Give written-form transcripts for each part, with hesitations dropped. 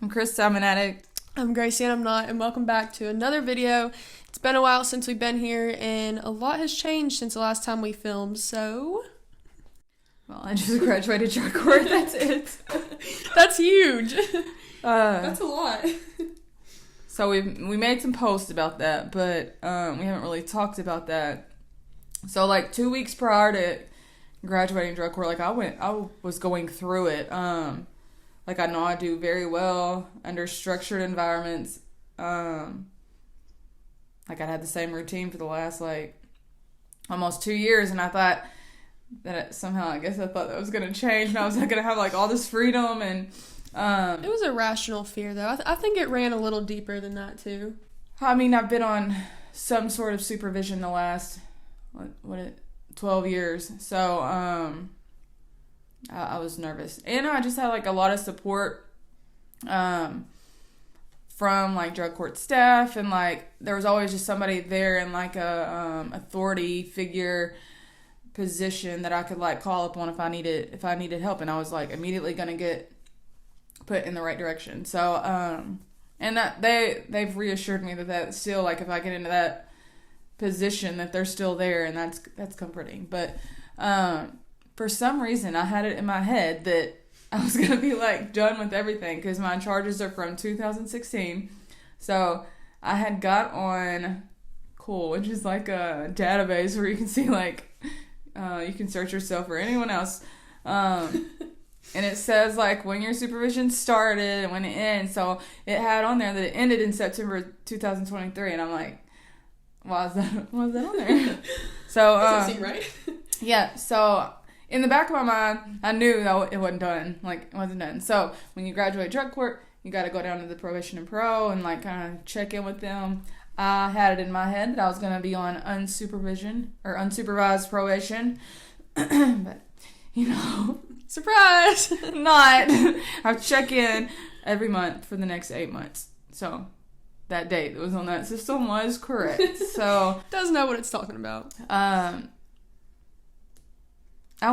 I'm Chris, I'm an addict. I'm Gracie and I'm not, and welcome back to another video. It's been a while since we've been here, and a lot has changed since the last time we filmed, so... Well, I just graduated drug court, that's it. That's huge. That's a lot. So we made some posts about that, but we haven't really talked about that. So like 2 weeks prior to graduating drug court, like I was going through it. Like I know I do very well under structured environments. Like I had the same routine for the last like almost 2 years, and I thought that I thought that was gonna change, and I was gonna have like all this freedom and. It was a rational fear, though. I think it ran a little deeper than that, too. I mean, I've been on some sort of supervision the last 12 years, so I was nervous, and I just had like a lot of support from like drug court staff, and like there was always just somebody there in like a authority figure position that I could like call upon if I needed help, and I was like immediately gonna get put in the right direction. So and that they've reassured me that still, like, if I get into that position, that they're still there, and that's comforting. But for some reason I had it in my head that I was gonna be like done with everything, because my charges are from 2016. So I had got on Cool, which is like a database where you can see like you can search yourself or anyone else. And it says, like, when your supervision started and when it ends. So it had on there that it ended in September 2023. And I'm like, why is that on there? So, Doesn't seem right. Yeah. So in the back of my mind, I knew that it wasn't done. Like, it wasn't done. So when you graduate drug court, you got to go down to the probation and pro and, like, kind of check in with them. I had it in my head that I was going to be on unsupervised probation. But, you know... Surprise! Not. I check in every month for the next 8 months. So that date that was on that system was correct. So does know what it's talking about. I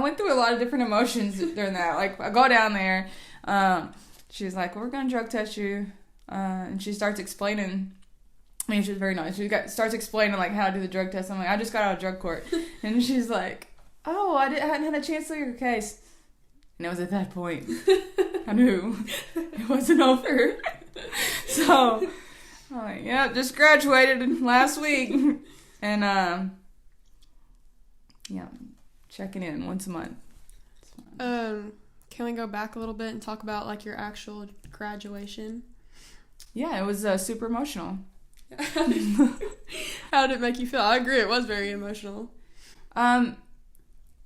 went through a lot of different emotions during that. Like, I go down there. She's like, "We're gonna drug test you," and she starts explaining. I mean, she was very nice. Starts explaining like how to do the drug test. I'm like, "I just got out of drug court," and she's like, "Oh, I hadn't had a chance to look at your case." And it was at that point I knew it wasn't over. So I'm like, yeah, just graduated last week. And yeah, checking in once a month. Can we go back a little bit and talk about like your actual graduation? Yeah, it was super emotional. How did it make you feel? I agree, it was very emotional. You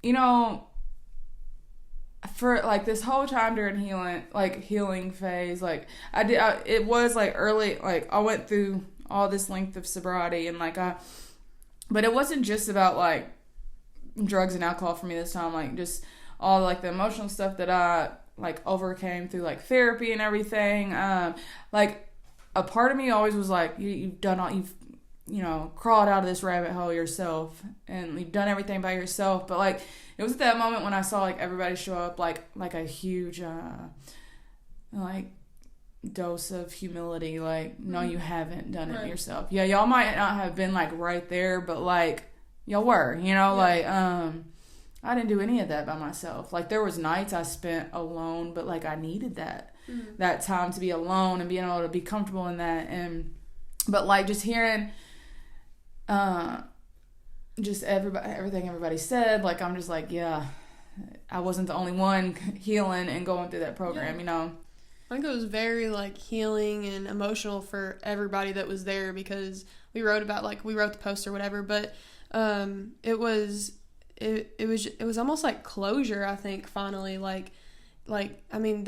know, for like this whole time during healing phase, like it was like early, like I went through all this length of sobriety, and like but it wasn't just about like drugs and alcohol for me this time, like just all like the emotional stuff that I like overcame through like therapy and everything. Like a part of me always was like, you've crawled out of this rabbit hole yourself, and you've done everything by yourself. But like it was at that moment when I saw like everybody show up like a huge like dose of humility, like, no, you haven't done it yourself. Yeah, y'all might not have been like right there, but like y'all were, like I didn't do any of that by myself. Like there was nights I spent alone, but like I needed that time to be alone and being able to be comfortable in that. And but like just hearing just everything everybody said, like I'm just like, yeah, I wasn't the only one healing and going through that program. I think it was very like healing and emotional for everybody that was there, because we wrote the post or whatever, but it was almost like closure, I think, finally. Like I mean,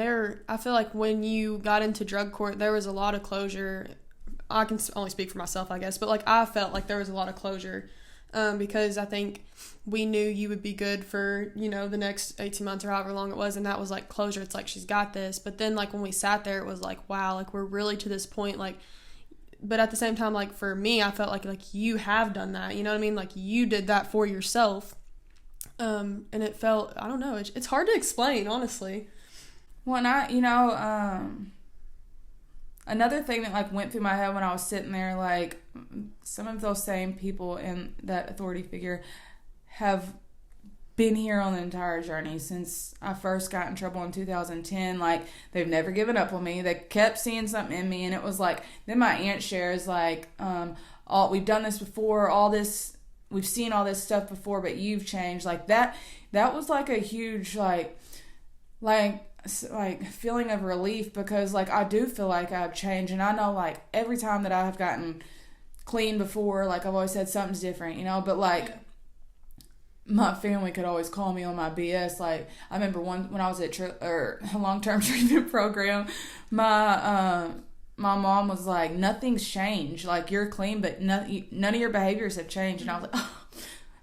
I feel like when you got into drug court, there was a lot of closure. I can only speak for myself, I guess, but like I felt like there was a lot of closure, because I think we knew you would be good for, the next 18 months or however long it was, and that was like closure. It's like, she's got this. But then like when we sat there, it was like, wow, like we're really to this point, like, but at the same time, like for me, I felt like you have done that, you know what I mean? Like you did that for yourself. And it felt, I don't know, it's hard to explain, honestly. Well, another thing that like went through my head when I was sitting there, like some of those same people in that authority figure have been here on the entire journey since I first got in trouble in 2010. Like, they've never given up on me. They kept seeing something in me, and it was like, then my aunt shares like, we've done this before, we've seen all this stuff before, but you've changed. Like that was like a huge like feeling of relief, because like I do feel like I've changed, and I know like every time that I have gotten clean before, like I've always said something's different, you know, but like my family could always call me on my BS. Like, I remember when I was at a long-term treatment program, my mom was like, nothing's changed. Like, you're clean, but none of your behaviors have changed. And I was like, oh,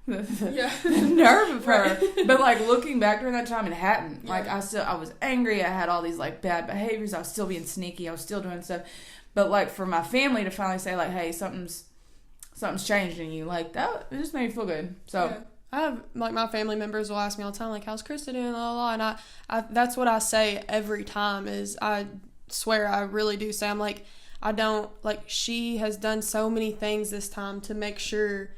the nerve of her. Right. But like, looking back during that time, it hadn't. Yeah. Like, I was angry. I had all these like bad behaviors. I was still being sneaky. I was still doing stuff. But like, for my family to finally say like, hey, something's changed in you, like that, it just made me feel good. So. Yeah. I have, like, my family members will ask me all the time, like, how's Krista doing, and I that's what I say every time, is I swear I really do say, I'm like, I don't, like, she has done so many things this time to make sure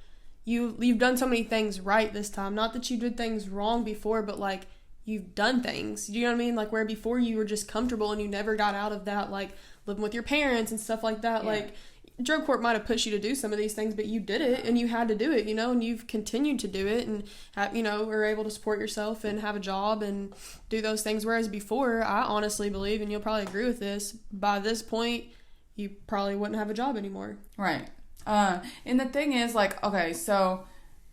you've done so many things right this time. Not that you did things wrong before, but, like, you've done things. You know what I mean? Like, where before you were just comfortable and you never got out of that, like, living with your parents and stuff like that, like, drug court might have pushed you to do some of these things, but you did it, and you had to do it, you know, and you've continued to do it, and have, you know, were able to support yourself and have a job and do those things. Whereas before, I honestly believe, and you'll probably agree with this, by this point, you probably wouldn't have a job anymore. Right. And the thing is, like, okay, so,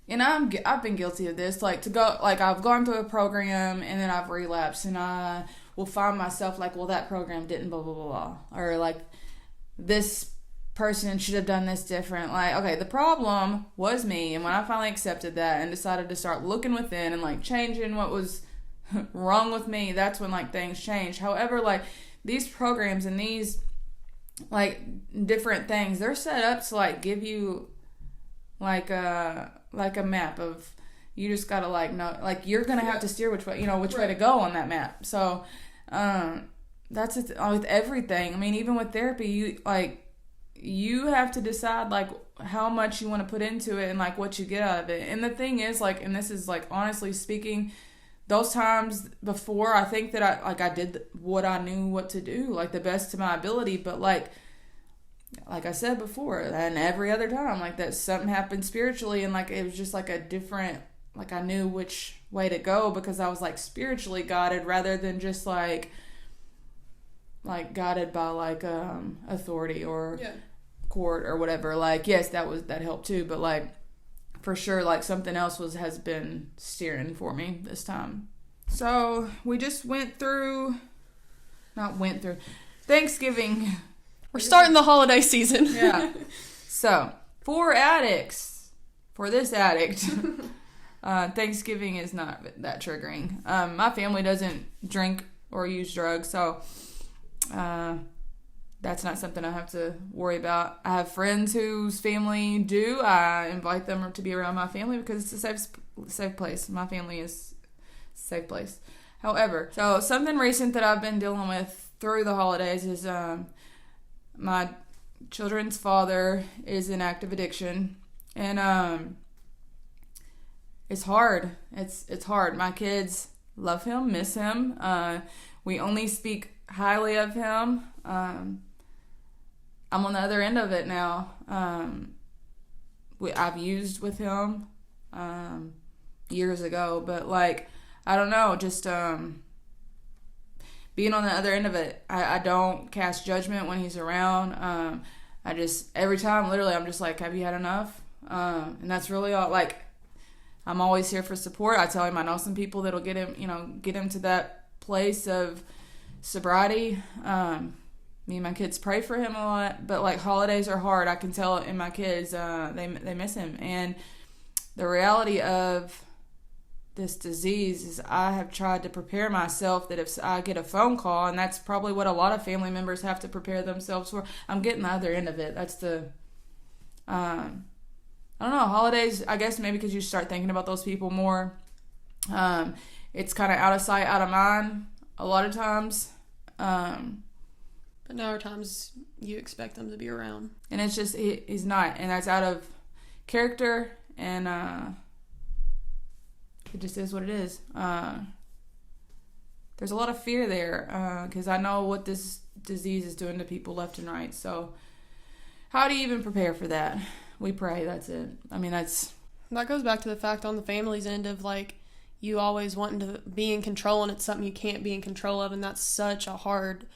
and I've been guilty of this, like, I've gone through a program, and then I've relapsed, and I will find myself like, well, that program didn't blah, blah, blah, blah, or like, this person should have done this different. Like, okay, the problem was me, and when I finally accepted that and decided to start looking within and like changing what was wrong with me, that's when like things changed. However, like, these programs and these like different things, they're set up to like give you like a map of, you just gotta like know, like, you're gonna have to steer which way, you know, which way to go on that map. So that's it with everything. I mean, even with therapy, you have to decide like how much you want to put into it and like what you get out of it. And the thing is, like, and this is like honestly speaking, those times before, I think that I did what I knew what to do, like the best to my ability. But like I said before, and every other time, like, that something happened spiritually, and like it was just like a different, like, I knew which way to go because I was like spiritually guided rather than just like guided by like authority or court or whatever. Like, yes, that helped too, but like for sure, like, something else has been steering for me this time. So we just went through Thanksgiving. We're starting the holiday season. Yeah. So for this addict, Thanksgiving is not that triggering. My family doesn't drink or use drugs, so that's not something I have to worry about. I have friends whose family do. I invite them to be around my family because it's a safe place. My family is a safe place. However, so something recent that I've been dealing with through the holidays is my children's father is in active addiction, and it's hard. It's hard. My kids love him, miss him. We only speak highly of him. I'm on the other end of it now. I've used with him years ago, but like, I don't know, just being on the other end of it, I don't cast judgment when he's around. I just, every time, literally, I'm just like, have you had enough? And that's really all. Like, I'm always here for support. I tell him I know some people that'll get him to that place of sobriety. Me and my kids pray for him a lot, but like, holidays are hard. I can tell it in my kids. They miss him. And the reality of this disease is, I have tried to prepare myself that if I get a phone call, and that's probably what a lot of family members have to prepare themselves for, I'm getting the other end of it. That's the I don't know, holidays, I guess maybe because you start thinking about those people more. It's kind of out of sight, out of mind a lot of times. But But now are times you expect them to be around. And it's just, he's not. And that's out of character, and it just is what it is. There's a lot of fear there, because I know what this disease is doing to people left and right. So how do you even prepare for that? We pray, that's it. I mean, that goes back to the fact on the family's end of, like, you always wanting to be in control, and it's something you can't be in control of, and that's such a hard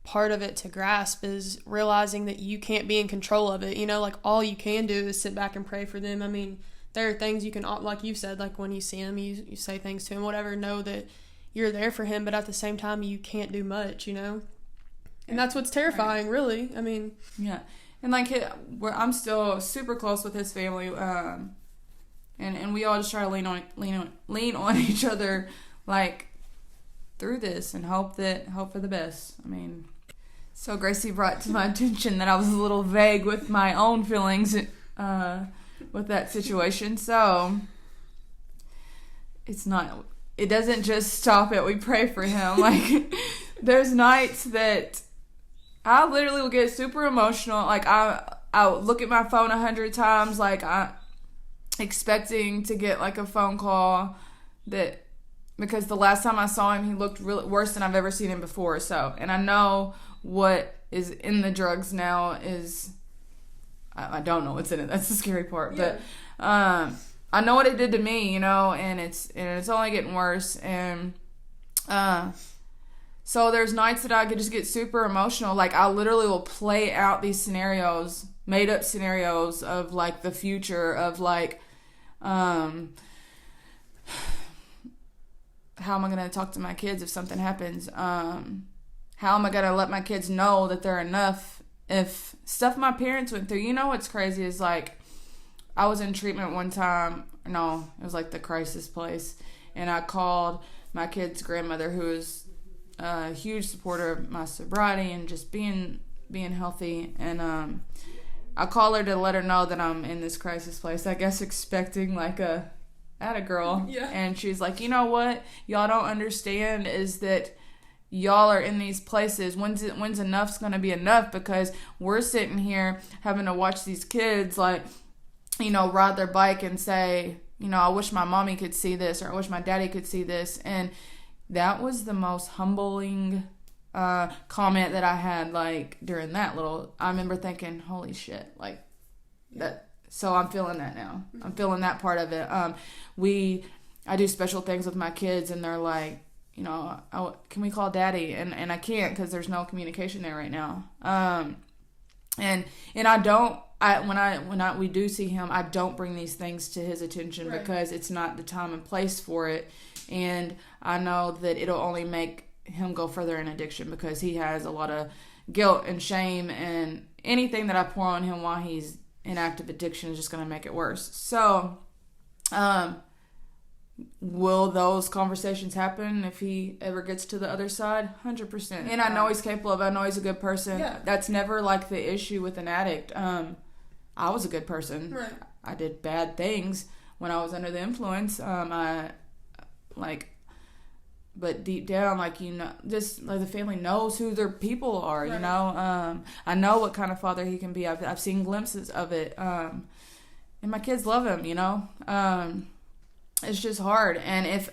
part of it to grasp, is realizing that you can't be in control of it. You know, like, all you can do is sit back and pray for them. I mean, there are things you can, like you said, like when you see him, you say things to him, whatever, know that you're there for him, but at the same time, you can't do much, you know? And that's what's terrifying, really. I mean... Yeah. And, like, I'm still super close with his family, and we all just try to lean on each other, like, through this, and hope for the best. I mean, so Gracie brought to my attention that I was a little vague with my own feelings with that situation. So it doesn't just stop at we pray for him. Like, there's nights that I literally will get super emotional. Like, I'll look at my phone 100 times, like, I expecting to get, like, a phone call because the last time I saw him, he looked really worse than I've ever seen him before. So, and I know what is in the drugs now is, I don't know what's in it. That's the scary part. Yeah. But I know what it did to me, you know, and it's only getting worse. And so there's nights that I could just get super emotional. Like, I literally will play out these scenarios, made up scenarios of, like, the future of, like, how am I going to talk to my kids if something happens? How am I going to let my kids know that they're enough if stuff my parents went through? You know what's crazy is, like, I was in treatment one time. No, it was like the crisis place. And I called my kid's grandmother, who is a huge supporter of my sobriety and just being healthy. And I called her to let her know that I'm in this crisis place, I guess expecting, like, a girl. Yeah. And she's like, you know what y'all don't understand is that y'all are in these places. When's enough's gonna be enough? Because we're sitting here having to watch these kids, like, you know, ride their bike and say, you know, I wish my mommy could see this, or I wish my daddy could see this. And that was the most humbling comment that I had, like, during that I remember thinking, holy shit, like, that. So I'm feeling that now. I'm feeling that part of it. I do special things with my kids, and they're like, you know, can we call daddy? And I can't, because there's no communication there right now. And I don't. When we do see him, I don't bring these things to his attention, right, because it's not the time and place for it. And I know that it'll only make him go further in addiction, because he has a lot of guilt and shame, and anything that I pour on him while he's in active addiction is just going to make it worse. So, will those conversations happen if he ever gets to the other side? 100%. And I know he's capable of it. I know he's a good person. Yeah. That's never, like, the issue with an addict. I was a good person. Right. I did bad things when I was under the influence. But deep down, like, you know, just like the family knows who their people are, right, you know. I know what kind of father he can be. I've seen glimpses of it. And my kids love him, you know. It's just hard. And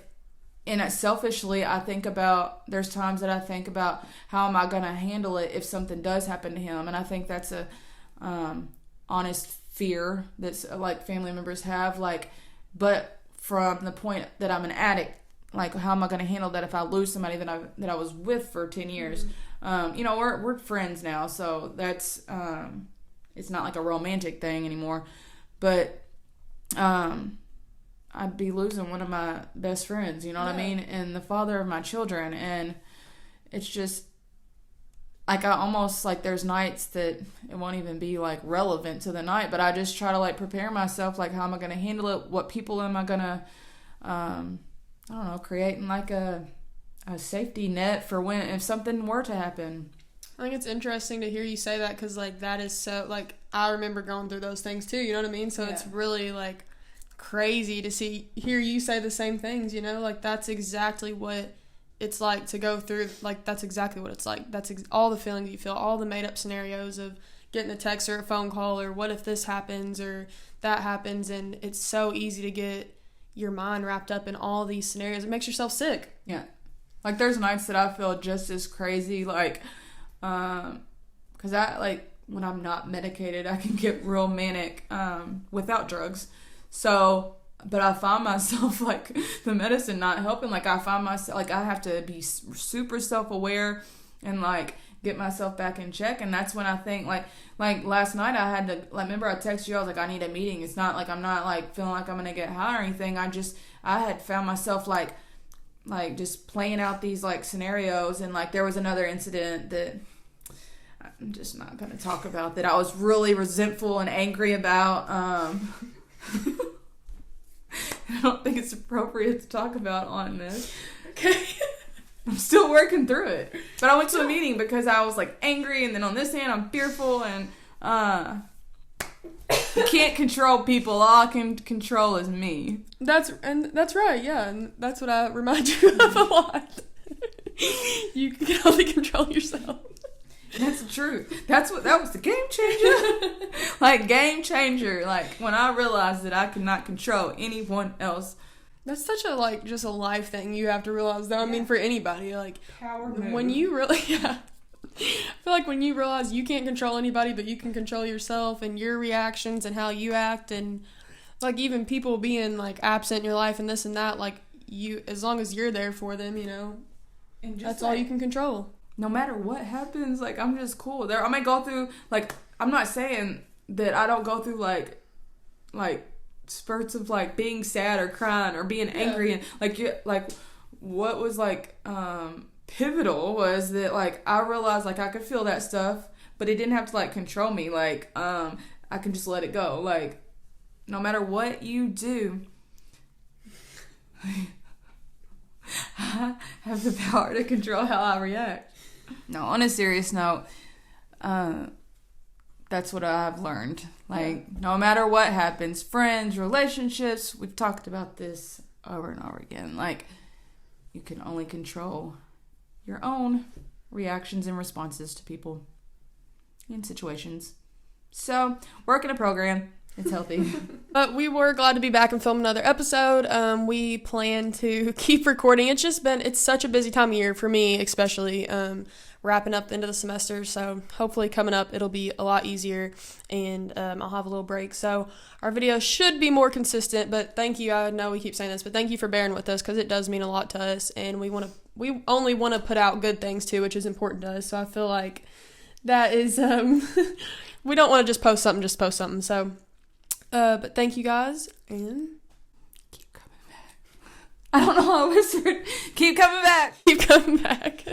selfishly, I think about, there's times that I think about how am I going to handle it if something does happen to him. And I think that's a honest fear that, like, family members have. Like, but from the point that I'm an addict, like, how am I going to handle that if I lose somebody that I was with for 10 years? Mm-hmm. You know, we're friends now, so that's it's not like a romantic thing anymore. But I'd be losing one of my best friends, you know what I mean? And the father of my children. And it's just, like, I almost, like, there's nights that it won't even be, like, relevant to the night, but I just try to, like, prepare myself, like, how am I going to handle it? What people am I going to, I don't know, creating, like, a safety net for if something were to happen. I think it's interesting to hear you say that, because, like, that is so, like, I remember going through those things too, you know what I mean? So It's really, like, crazy to hear you say the same things, you know? Like, that's exactly what it's like to go through, like, that's exactly what it's like. That's all the feelings you feel, all the made-up scenarios of getting a text or a phone call, or what if this happens or that happens, and it's so easy to get your mind wrapped up in all these scenarios. It makes yourself sick. Yeah. Like, there's nights that I feel just as crazy, like, because I, like, when I'm not medicated, I can get real manic without drugs. So, but I find myself, like, the medicine not helping. Like, I find myself, like, I have to be super self-aware and, like, get myself back in check. And that's when I think, like last night I had to, like, remember I texted you, I was like, I need a meeting. It's not like I'm not, like, feeling like I'm going to get high or anything. I had found myself, like, just playing out these, like, scenarios. And, like, there was another incident that I'm just not going to talk about that I was really resentful and angry about. I don't think it's appropriate to talk about on this. Okay. I'm still working through it. But I went to a meeting because I was, like, angry, and then on this hand I'm fearful, and you can't control people. All I can control is me. That's right, yeah, and that's what I remind you of a lot. You can only control yourself. That's the truth. That was the game changer. Like, game changer. Like, when I realized that I could not control anyone else. That's such a, like, just a life thing you have to realize, though. I mean, for anybody, like, power move. When you really, yeah. I feel like when you realize you can't control anybody, but you can control yourself and your reactions and how you act, and, like, even people being, like, absent in your life and this and that, like, you, as long as you're there for them, you know, and just, that's, like, all you can control. No matter what happens, like, I'm just cool. I might go through, like, I'm not saying that I don't go through, like spurts of, like, being sad or crying or being angry, and, like, what was, like, pivotal was that, like, I realized, like, I could feel that stuff, but it didn't have to, like, control me. Like, I can just let it go. Like, no matter what you do, I have the power to control how I react. No, on a serious note, that's what I've learned. Like, no matter what happens, friends, relationships, we've talked about this over and over again. Like, you can only control your own reactions and responses to people in situations. So, work in a program. It's healthy. But we were glad to be back and film another episode. We plan to keep recording. It's such a busy time of year for me, especially wrapping up the end of the semester. So hopefully coming up, it'll be a lot easier, and I'll have a little break. So our videos should be more consistent, but thank you. I know we keep saying this, but thank you for bearing with us, because it does mean a lot to us, and we only want to put out good things too, which is important to us. So I feel like that is, we don't want to just post something. So, but thank you guys, and keep coming back. I don't know how I whispered. Keep coming back. Keep coming back.